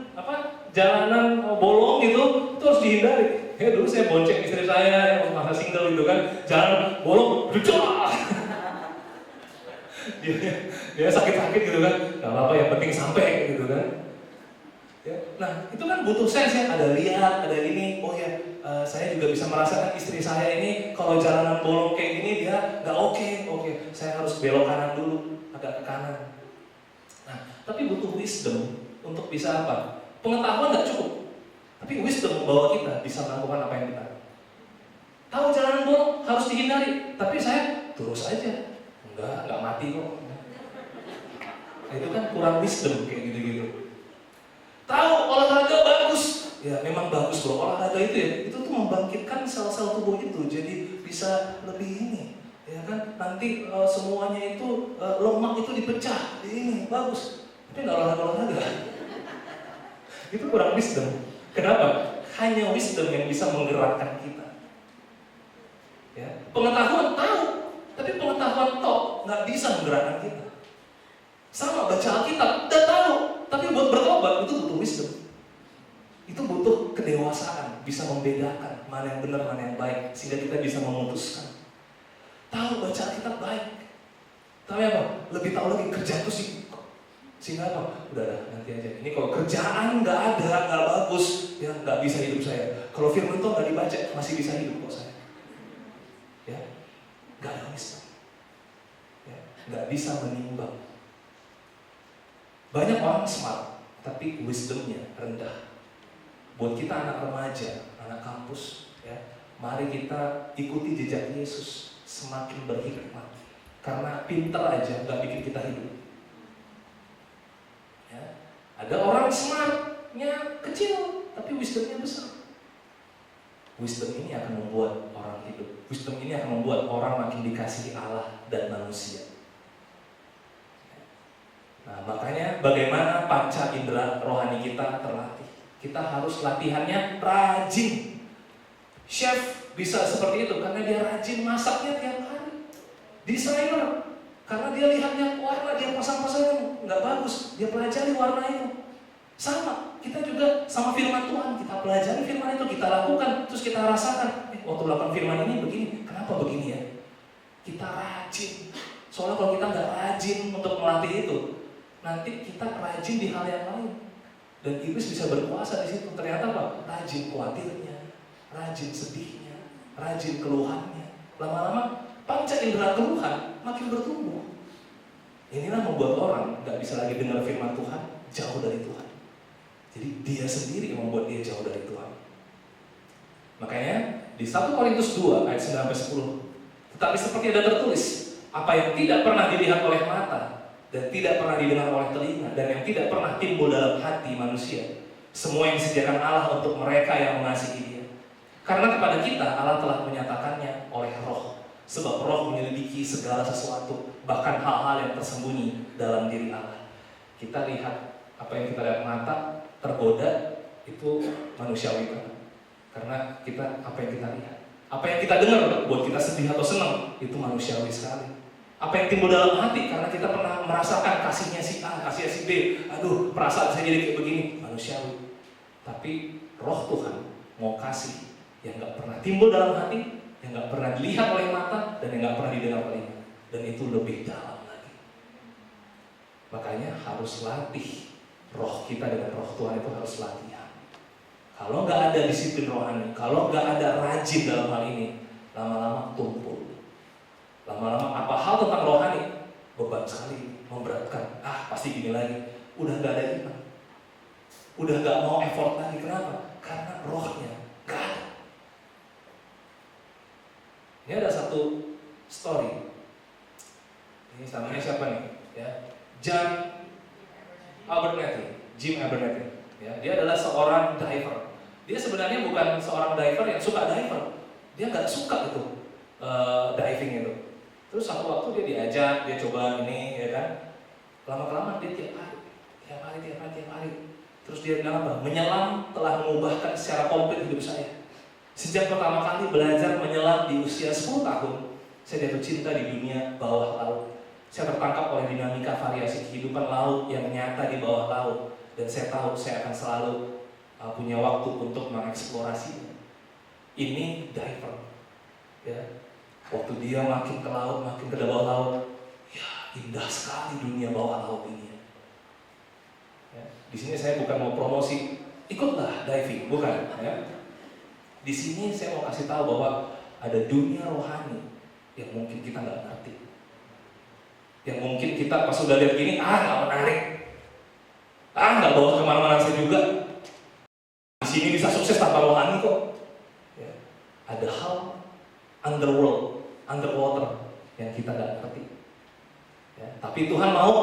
bolong gitu, itu harus dihindari. Ya dulu saya bonceng istri saya yang masa single gitu kan, jalan bolong, ducuk. dia sakit-sakit gitu kan, nggak apa-apa yang penting sampai gitu kan. Ya, nah itu kan butuh sense ya, ada lihat, ada ini, oh ya saya juga bisa merasakan istri saya ini kalau jalanan bolong kayak gini dia nggak oke, saya harus belok kanan dulu, agak ke kanan. Nah tapi butuh wisdom untuk bisa apa? Pengetahuan nggak cukup, tapi wisdom membawa kita bisa melakukan apa yang kita tahu. Jalanan bolong harus dihindari, tapi saya terus aja, nggak mati kok. Nah, itu kan kurang wisdom kayak gitu-gitu. Tahu olahraga bagus, ya memang bagus bro, olahraga itu ya, itu tuh membangkitkan sel-sel tubuh itu jadi bisa lebih ini, ya kan, nanti semuanya itu lemak itu dipecah, ini bagus, tapi nggak olahraga, itu kurang wisdom. Kenapa? Hanya wisdom yang bisa menggerakkan kita. Ya, pengetahuan tahu, tapi pengetahuan tok nggak bisa menggerakkan kita. Sama baca Alkitab, udah tahu, tapi buat bertobat itu butuh wisdom. Itu butuh kedewasaan, bisa membedakan mana yang benar, mana yang baik, sehingga kita bisa memutuskan. Tahu baca Alkitab baik, tapi apa? Lebih tahu lagi kerja itu sih. Sehingga apa? Udah nanti aja. Ini kalau kerjaan nggak ada, nggak bagus, ya nggak bisa hidup saya. Kalau firman itu nggak dibaca, masih bisa hidup kok saya. Ya, nggak ada wisdom. Ya, nggak bisa menimbang. Banyak orang smart, tapi wisdomnya rendah. Buat kita anak remaja, anak kampus, ya, mari kita ikuti jejak Yesus, semakin berhikmat. Karena pintar aja nggak bikin kita hidup. Ya, ada orang smartnya kecil, tapi wisdomnya besar. Wisdom ini akan membuat orang hidup. Wisdom ini akan membuat orang makin dikasihi Allah dan manusia. Nah, makanya bagaimana panca indera rohani kita terlatih. Kita harus latihannya rajin. Chef bisa seperti itu karena dia rajin masaknya tiap hari. Desainer karena dia lihatnya warna, dia pasang-pasang nggak bagus, dia pelajari warna itu. Sama, kita juga sama firman Tuhan, kita pelajari firman itu, kita lakukan, terus kita rasakan. Waktu melakukan firman ini begini, kenapa begini ya? Kita rajin. Soalnya kalau kita nggak rajin untuk melatih itu, nanti kita rajin di hal yang lain dan iblis bisa berkuasa di situ. Ternyata apa? Rajin khawatirnya, rajin sedihnya, rajin keluhannya. Lama-lama panca indera keluhan makin bertumbuh. Inilah membuat orang nggak bisa lagi dengar firman Tuhan, jauh dari Tuhan. Jadi dia sendiri yang membuat dia jauh dari Tuhan. Makanya di 1 Korintus 2 ayat 9-10, tetapi seperti ada tertulis, apa yang tidak pernah dilihat oleh mata dan tidak pernah didengar oleh telinga dan yang tidak pernah timbul dalam hati manusia, semua yang disediakan Allah untuk mereka yang mengasihi Dia. Karena kepada kita Allah telah menyatakannya oleh Roh, sebab Roh menyelidiki segala sesuatu, bahkan hal-hal yang tersembunyi dalam diri Allah. Kita lihat apa yang kita lihat mata tergoda itu manusiawi kan? Karena kita apa yang kita lihat, apa yang kita dengar buat kita sedih atau senang itu manusiawi sekali. Apa yang timbul dalam hati karena kita pernah merasakan kasihnya si A, kasihnya si B, aduh perasaan saya jadi kayak begini, manusiawi. Tapi Roh Tuhan mau kasih yang nggak pernah timbul dalam hati, yang nggak pernah dilihat oleh mata dan yang nggak pernah didengar olehnya, dan itu lebih dalam lagi. Makanya harus latih roh kita dengan Roh Tuhan, itu harus latihan. Kalau nggak ada disiplin rohani, kalau nggak ada rajin dalam hal ini, lama-lama tumpul. Lama-lama apa hal tentang rohani beban sekali, memberatkan. Pasti gini lagi. Udah gak ada iman, udah gak mau effort lagi. Kenapa? Karena rohnya gak ada. Ini ada satu story. Ini namanya siapa nih? Ya, Jim Abernathy. Ya, dia adalah seorang diver. Dia sebenarnya bukan seorang diver yang suka diver. Dia nggak suka itu diving itu. Terus satu waktu dia diajak, dia coba ini, ya kan. Lama-kelamaan dia tiap hari. Terus dia bilang apa? Menyelam telah mengubahkan secara komplit hidup saya. Sejak pertama kali belajar menyelam di usia 10 tahun, saya jatuh cinta di dunia bawah laut. Saya tertangkap oleh dinamika variasi kehidupan laut yang nyata di bawah laut. Dan saya tahu saya akan selalu punya waktu untuk mengeksplorasinya. Ini diver. Ya. Waktu dia makin ke laut, makin ke bawah laut, ya indah sekali dunia bawah laut ini. Ya. Di sini saya bukan mau promosi, ikutlah diving, bukan. Ya. Di sini saya mau kasih tahu bahwa ada dunia rohani yang mungkin kita nggak ngerti, yang mungkin kita pas sudah lihat gini, nggak menarik, nggak bawa kemana-mana saya juga. Di sini bisa sukses tanpa rohani kok. Ya. Ada hal underwater yang kita nggak ngerti. Ya. Tapi Tuhan mau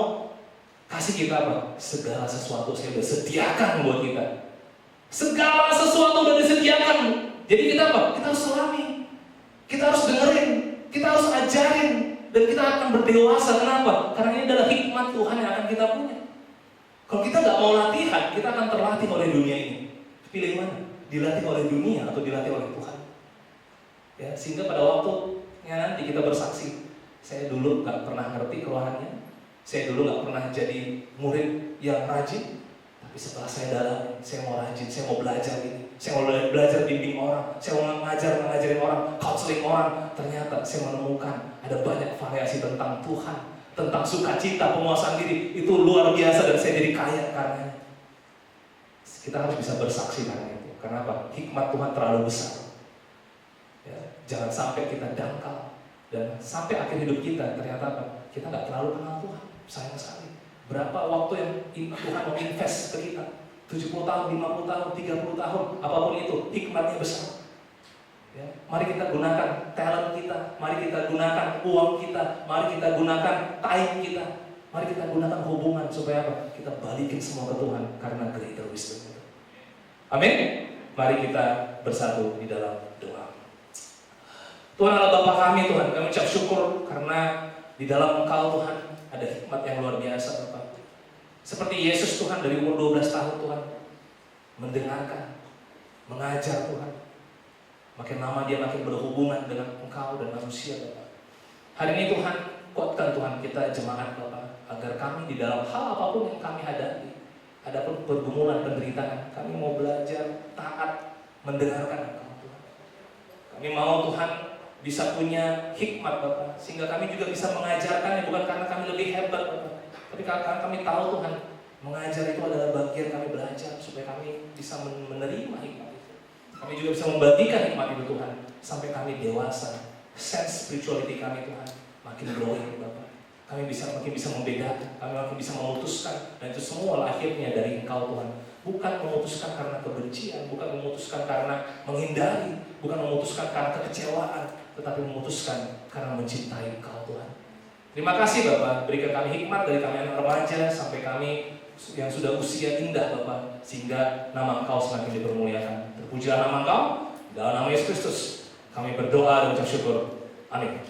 kasih kita apa? Segala sesuatu saya udah sediakan buat kita. Segala sesuatu udah disediakan. Jadi kita apa? Kita harus selami, kita harus dengerin, kita harus ajarin, dan kita akan berdewasa. Kenapa? Karena ini adalah hikmat Tuhan yang akan kita punya. Kalau kita nggak mau latihan, kita akan terlatih oleh dunia ini. Pilih mana? Dilatih oleh dunia atau dilatih oleh Tuhan? Ya, sehingga pada waktunya nanti kita bersaksi, saya dulu nggak pernah ngerti kerohanian, saya dulu nggak pernah jadi murid yang rajin. Tapi setelah saya dalami, saya mau rajin, saya mau belajar ini, saya mau belajar bimbing orang, saya mau ngajarin orang, counseling orang. Ternyata saya menemukan ada banyak variasi tentang Tuhan, tentang sukacita, penguasaan diri. Itu luar biasa dan saya jadi kaya karenanya. Kita harus bisa bersaksi karena itu. Karena apa? Hikmat Tuhan terlalu besar. Ya, jangan sampai kita dangkal dan sampai akhir hidup kita ternyata apa? Kita nggak terlalu kenal Tuhan. Sayang sekali. Berapa waktu yang Tuhan mau invest ke kita? 70 tahun, 50 tahun, 30 tahun, apapun itu, hikmatnya besar. Ya, mari kita gunakan talent kita, mari kita gunakan uang kita, mari kita gunakan time kita, mari kita gunakan hubungan supaya apa? Kita balikin semua ke Tuhan karena greater wisdom itu. Amin. Mari kita bersatu di dalam doa. Tuhan Allah Bapa kami, Tuhan, kami ucap syukur karena di dalam Engkau Tuhan ada hikmat yang luar biasa Bapak. Seperti Yesus Tuhan dari umur 12 tahun Tuhan mendengarkan, mengajar Tuhan. Makin lama dia makin berhubungan dengan Engkau dan manusia Bapak. Hari ini Tuhan, kuatkan Tuhan kita jemaat Bapak, agar kami di dalam hal apapun yang kami hadapi, adapun pergumulan, penderitaan, kami mau belajar taat mendengarkan Engkau Tuhan. Kami mau Tuhan bisa punya hikmat Bapak, sehingga kami juga bisa mengajarkannya, bukan karena kami lebih hebat Bapak, tapi karena kami tahu Tuhan, mengajar itu adalah bagian kami belajar, supaya kami bisa menerima hikmat itu. Kami juga bisa membagikan hikmat itu Tuhan, sampai kami dewasa, sense spirituality kami Tuhan, makin growing Bapak. Kami makin bisa membedakan, kami makin bisa memutuskan, dan itu semua akhirnya dari Engkau Tuhan. Bukan memutuskan karena kebencian, bukan memutuskan karena menghindari, bukan memutuskan karena kekecewaan, tetapi memutuskan karena mencintai Engkau Tuhan. Terima kasih Bapak, berikan kami hikmat dari kami anak remaja sampai kami yang sudah usia indah Bapak, sehingga nama Engkau semakin dipermuliakan. Terpujilah nama Engkau, dalam nama Yesus Kristus kami berdoa dan ucap syukur. Amin.